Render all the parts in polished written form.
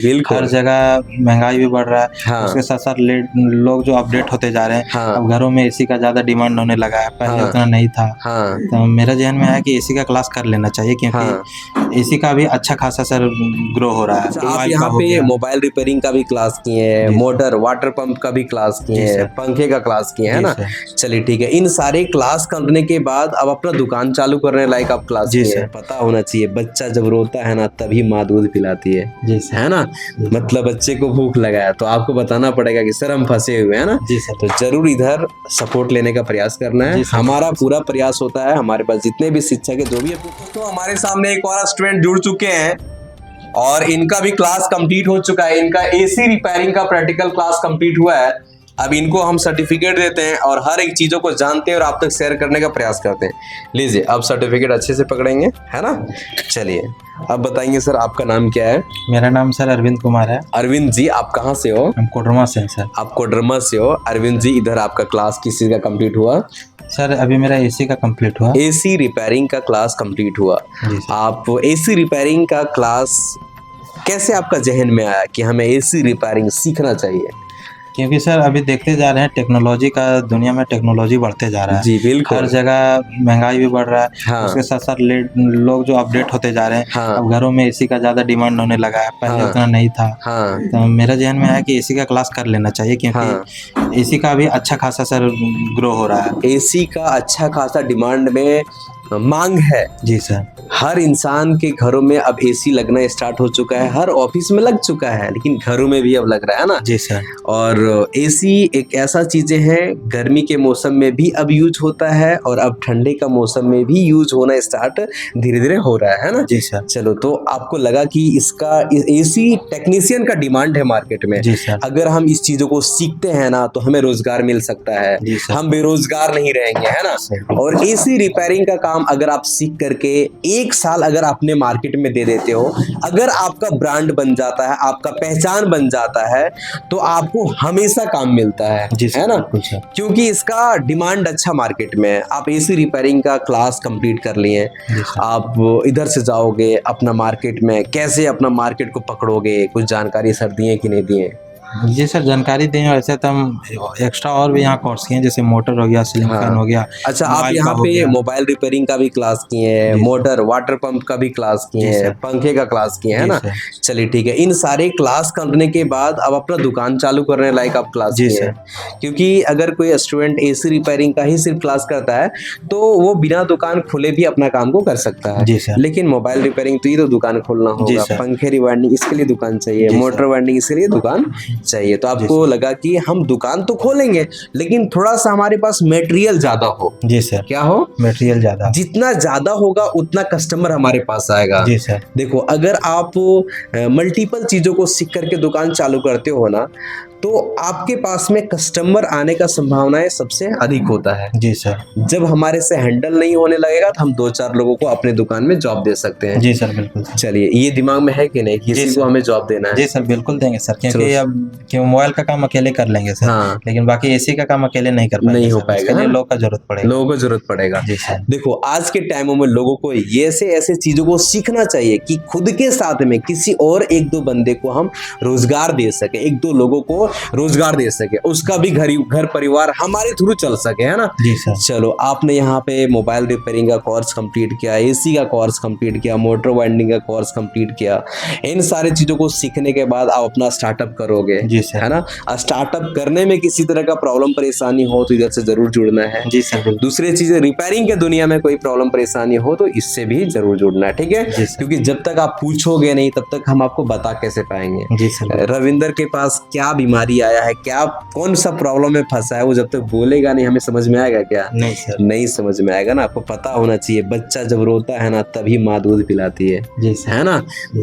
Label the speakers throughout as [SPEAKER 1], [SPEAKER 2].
[SPEAKER 1] हर
[SPEAKER 2] बिल्कुल।
[SPEAKER 1] जगह महँगाई भी बढ़ रहा है,
[SPEAKER 2] हाँ।
[SPEAKER 1] उसके साथ-साथ लोग जो अपडेट होते जा रहे हैं,
[SPEAKER 2] हाँ।
[SPEAKER 1] अब घरों में एसी का ज़्यादा डिमांड होने लगा है, पहले
[SPEAKER 2] हाँ।
[SPEAKER 1] उतना नहीं था।
[SPEAKER 2] हाँ।
[SPEAKER 1] तो मेरे ज़हन में है कि एसी का क्लास कर लेना चाहिए
[SPEAKER 2] हाँ।
[SPEAKER 1] क्योंकि एसी का भी अच्छा खासा सर ग्रो हो रहा है।
[SPEAKER 2] अच्छा, आप
[SPEAKER 1] मोबाइल का
[SPEAKER 2] यहाँ
[SPEAKER 1] हो
[SPEAKER 2] पे
[SPEAKER 1] गया।
[SPEAKER 2] मोबाइल रिपेयरिंग का भी क्लास किए हैं,
[SPEAKER 1] जी सर।
[SPEAKER 2] मोटर वाटर पंप का भी क्लास किए
[SPEAKER 1] जी
[SPEAKER 2] हैं,
[SPEAKER 1] सर।
[SPEAKER 2] पंखे का क्लास किए हैं, है
[SPEAKER 1] जी
[SPEAKER 2] ना?
[SPEAKER 1] सर।
[SPEAKER 2] चलिए ठीक है। इन सारे क्लास करने के बाद अब अपना दुकान चालू करने लायक आप क्लास
[SPEAKER 1] जी
[SPEAKER 2] किए
[SPEAKER 1] सर।
[SPEAKER 2] हैं। पता होना चाहिए, बच्चा जब रोता है ना तभी माँ दूध पिलाती
[SPEAKER 1] जी सर।
[SPEAKER 2] है ना?
[SPEAKER 1] जी सर।
[SPEAKER 2] मतलब बच्चे को भूख लगा है तो आपको बताना पड़ेगा कि सर हम फँसे हुए हैं ना?
[SPEAKER 1] जी सर।
[SPEAKER 2] तो ज़रूर इधर सपोर्ट लेने का प्रयास करना है।
[SPEAKER 1] जी सर।
[SPEAKER 2] हमारा पूरा प्रयास होता है, हमारे पास जितने भी शिक्षक है जो भी है। तो हमारे सामने एक और स्टूडेंट जुड़ चुके हैं और इनका भी क्लास कंप्लीट हो चुका है। इनका एसी रिपेयरिंग का प्रैक्टिकल क्लास कंप्लीट हुआ है। अब इनको हम सर्टिफिकेट देते हैं और हर एक चीजों को जानते हैं और आप तक शेयर करने का प्रयास करते हैं। लीजिए, अब सर्टिफिकेट अच्छे से पकड़ेंगे, है ना? चलिए, अब बताएंगे सर आपका नाम क्या है?
[SPEAKER 1] मेरा नाम सर अरविंद कुमार है।
[SPEAKER 2] अरविंद जी, आप कहाँ से हो?
[SPEAKER 1] हम कोडरमा से हैं सर।
[SPEAKER 2] आप कोडरमा से हो। अरविंद जी, इधर आपका क्लास किस चीज का कंप्लीट हुआ?
[SPEAKER 1] सर अभी मेरा एसी का कंप्लीट हुआ।
[SPEAKER 2] एसी रिपेयरिंग का क्लास कंप्लीट हुआ।
[SPEAKER 1] जी सर।
[SPEAKER 2] आप एसी रिपेयरिंग का क्लास कैसे आपका जहन में आया कि हमें एसी रिपेयरिंग सीखना चाहिए?
[SPEAKER 1] क्योंकि सर अभी देखते जा रहे हैं टेक्नोलॉजी का, दुनिया में टेक्नोलॉजी बढ़ते जा रहा है।
[SPEAKER 2] जी बिल्कुल।
[SPEAKER 1] हर जगह महँगाई भी बढ़ रहा है,
[SPEAKER 2] हाँ।
[SPEAKER 1] उसके साथ-साथ लोग जो अपडेट होते जा रहे हैं,
[SPEAKER 2] हाँ।
[SPEAKER 1] अब घरों में एसी का ज़्यादा डिमांड होने लगा है, पहले
[SPEAKER 2] हाँ।
[SPEAKER 1] उतना नहीं था।
[SPEAKER 2] हाँ।
[SPEAKER 1] तो मेरे ज़हन में है कि एसी का क्लास कर लेना चाहिए
[SPEAKER 2] हाँ।
[SPEAKER 1] क्योंकि एसी का भी अच्छा खासा सर ग्रो हो रहा है।
[SPEAKER 2] एसी का अच्छा खासा डिमांड में मांग है।
[SPEAKER 1] जी सर।
[SPEAKER 2] हर इंसान के घरों में अब एसी लगना स्टार्ट हो चुका है, हर ऑफिस में लग चुका है, लेकिन घरों में भी अब लग रहा है ना?
[SPEAKER 1] जी सर।
[SPEAKER 2] और एसी एक ऐसा चीजें हैं, गर्मी के मौसम में भी अब यूज होता है और अब ठंडे का मौसम में भी यूज होना स्टार्ट धीरे धीरे हो रहा है ना?
[SPEAKER 1] जी सर।
[SPEAKER 2] चलो, तो आपको लगा कि इसका एसी टेक्नीशियन का डिमांड है मार्केट में।
[SPEAKER 1] जी सर।
[SPEAKER 2] अगर हम इस चीजों को सीखते हैं ना तो हमें रोजगार मिल सकता है,
[SPEAKER 1] जी सर।
[SPEAKER 2] हम बेरोजगार नहीं रहेंगे, है ना? और एसी रिपेयरिंग का काम अगर आप सीख करके 1 साल अगर आपने मार्केट में दे देते हो, अगर आपका ब्रांड बन जाता है, आपका पहचान बन जाता है, तो आपको हमेशा काम मिलता है ना? क्योंकि इसका डिमांड अच्छा मार्केट में है। आप एसी रिपेयरिंग का क्लास कंप्लीट कर लिए, आप इधर से जाओगे अपना मार्केट में, कैसे अपना मार्केट को पकड़ोगे, कुछ जानकारी सर दिए कि नहीं दिए?
[SPEAKER 1] जी सर, जानकारी दें। वैसे तो हम एक्स्ट्रा और भी यहाँ कोर्स किए हैं, जैसे मोटर हो गया, सीलिंग फैन हो गया।
[SPEAKER 2] अच्छा, आप यहाँ पे मोबाइल रिपेयरिंग का भी क्लास किए हैं, मोटर वाटर पंप का भी क्लास किए हैं, पंखे का क्लास किए हैं ना? चलिए ठीक है। इन सारे क्लास करने के बाद अब अपना दुकान चालू करने लायक आप क्लास किए हैं। क्योंकि अगर कोई स्टूडेंट एसी रिपेयरिंग का ही सिर्फ क्लास करता है तो वो बिना दुकान खुले भी अपना काम को कर सकता है। लेकिन मोबाइल रिपेयरिंग तो ये तो दुकान खोलना होगा, पंखे रिवाइंडिंग इसके लिए दुकान चाहिए, मोटर वाइंडिंग इसके लिए दुकान चाहिए। तो आपको लगा कि हम दुकान तो खोलेंगे लेकिन थोड़ा सा हमारे पास मटेरियल ज्यादा हो।
[SPEAKER 1] जी सर।
[SPEAKER 2] क्या हो?
[SPEAKER 1] मटेरियल ज्यादा।
[SPEAKER 2] जितना ज्यादा होगा उतना कस्टमर हमारे पास आएगा।
[SPEAKER 1] जी सर।
[SPEAKER 2] देखो, अगर आप मल्टीपल चीजों को सीख करके दुकान चालू करते हो ना तो आपके पास में कस्टमर आने का संभावनाएं सबसे अधिक होता है।
[SPEAKER 1] जी सर।
[SPEAKER 2] जब हमारे से हैंडल नहीं होने लगेगा तो हम 2-4 लोगों को अपने दुकान में जॉब दे सकते हैं।
[SPEAKER 1] जी सर, बिल्कुल।
[SPEAKER 2] चलिए, ये दिमाग में है कि नहीं किसी को हमें जॉब देना है?
[SPEAKER 1] जी सर, बिल्कुल देंगे सर, क्योंकि अब क्यों मोबाइल का काम अकेले कर लेंगे सर।
[SPEAKER 2] हाँ।
[SPEAKER 1] लेकिन बाकी एसी का काम अकेले नहीं कर पाएंगे,
[SPEAKER 2] नहीं हो पाएगा,
[SPEAKER 1] इसके लिए लोगों का जरूरत पड़ेगा।
[SPEAKER 2] लोगों को जरूरत पड़ेगा।
[SPEAKER 1] जी सर।
[SPEAKER 2] देखो, आज के टाइमों में लोगों को ये ऐसे चीजों को सीखना चाहिए कि खुद के साथ में किसी और 1-2 बंदे को हम रोजगार दे सके, 1-2 लोगों को रोजगार दे सके, उसका भी घर परिवार हमारे थ्रू चल सके, है ना?
[SPEAKER 1] जी सर।
[SPEAKER 2] चलो, आपने यहाँ पे मोबाइल रिपेयरिंग का कोर्स कंप्लीट किया, एसी का कोर्स कंप्लीट किया, मोटर वाइंडिंग का कोर्स कंप्लीट किया। इन सारी चीजों को सीखने के बाद आप अपना स्टार्टअप करोगे।
[SPEAKER 1] जी सर।
[SPEAKER 2] है ना? स्टार्टअप करने में किसी तरह का प्रॉब्लम परेशानी हो तो इधर से जरूर जुड़ना है।
[SPEAKER 1] जी सर।
[SPEAKER 2] दूसरी चीज, रिपेयरिंग के दुनिया में कोई प्रॉब्लम परेशानी हो तो इससे भी जरूर जुड़ना है, ठीक है? क्योंकि जब तक आप पूछोगे नहीं तब तक हम आपको बता कैसे पाएंगे?
[SPEAKER 1] जी सर।
[SPEAKER 2] रविंदर के पास क्या बीमारी आया है, क्या कौन सा प्रॉब्लम में फंसा है, वो जब तक बोलेगा नहीं हमें समझ में आएगा क्या?
[SPEAKER 1] नहीं सर।
[SPEAKER 2] नहीं समझ में आएगा ना। आपको पता होना चाहिए, बच्चा जब रोता है ना तभी माँ दूध पिलाती है।
[SPEAKER 1] जी सर।
[SPEAKER 2] है ना?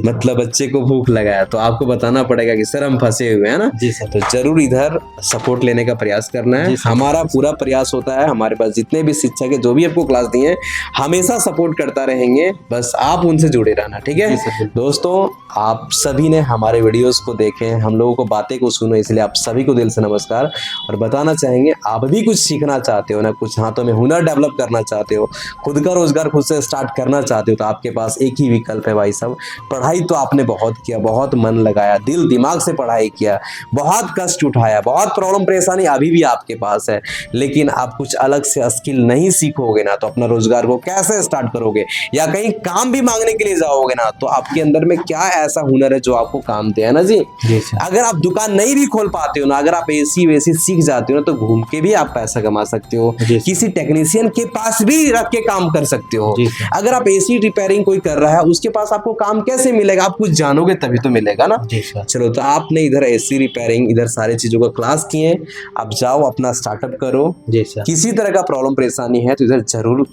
[SPEAKER 2] मतलब बच्चे को भूख लगा है तो आपको बताना पड़ेगा कि सर हम फंसे हुए में, है ना
[SPEAKER 1] जी सर।
[SPEAKER 2] तो जरूर इधर सपोर्ट लेने का प्रयास करना है।
[SPEAKER 1] जी सर।
[SPEAKER 2] हमारा पूरा प्रयास होता है, हमारे पास जितने भी शिक्षक है जो भी आपको क्लास दिए हैं हमेशा सपोर्ट करता रहेंगे, बस आप उनसे जुड़े रहना, ठीक है
[SPEAKER 1] जी सर, बिल्कुल।
[SPEAKER 2] दोस्तों। आप सभी ने हमारे वीडियोस को देखे, हम लोगों को बातें को सुनो, इसलिए आप सभी को दिल से नमस्कार। और बताना चाहेंगे आप भी कुछ सीखना चाहते हो ना, कुछ हाथों में हुनर डेवलप करना चाहते हो, खुद का रोजगार खुद से स्टार्ट करना चाहते हो, तो आपके पास एक ही विकल्प है भाई साहब। पढ़ाई तो आपने बहुत किया, बहुत मन लगाया, दिल दिमाग से पढ़ाई किया, बहुत कष्ट उठाया, बहुत प्रॉब्लम परेशानी अभी भी आपके पास है, लेकिन आप कुछ अलग से स्किल नहीं सीखोगे ना तो अपना रोजगार को कैसे स्टार्ट करोगे, या कहीं काम भी मांगने के लिए जाओगे ना तो आपके अंदर में क्या ऐसा हुनर है जो आपको काम दे, है ना जी।
[SPEAKER 1] जी सर।
[SPEAKER 2] अगर आप दुकान नहीं भी खोल पाते हो ना, अगर आप एसी वेसी सीख जाते हो ना तो घूम के भी आप पैसा कमा सकते हो,
[SPEAKER 1] जी सर।
[SPEAKER 2] किसी टेक्नीशियन के पास भी रख के काम कर सकते हो।
[SPEAKER 1] जी सर।
[SPEAKER 2] अगर आप एसी रिपेयरिंग कोई कर रहा है उसके पास आपको काम कैसे मिलेगा, आप कुछ जानोगे तभी तो मिलेगा ना।
[SPEAKER 1] जी सर।
[SPEAKER 2] चलो तो आपने इधर एसी रिपेयरिंग इधर सारे चीजों का क्लास किए, आप जाओ अपना स्टार्टअप करो।
[SPEAKER 1] जी सर।
[SPEAKER 2] किसी तरह का प्रॉब्लम परेशानी है तो इधर जरूर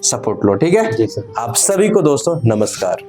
[SPEAKER 2] सपोर्ट लो, ठीक है।
[SPEAKER 1] जी सर।
[SPEAKER 2] आप सभी को दोस्तों नमस्कार।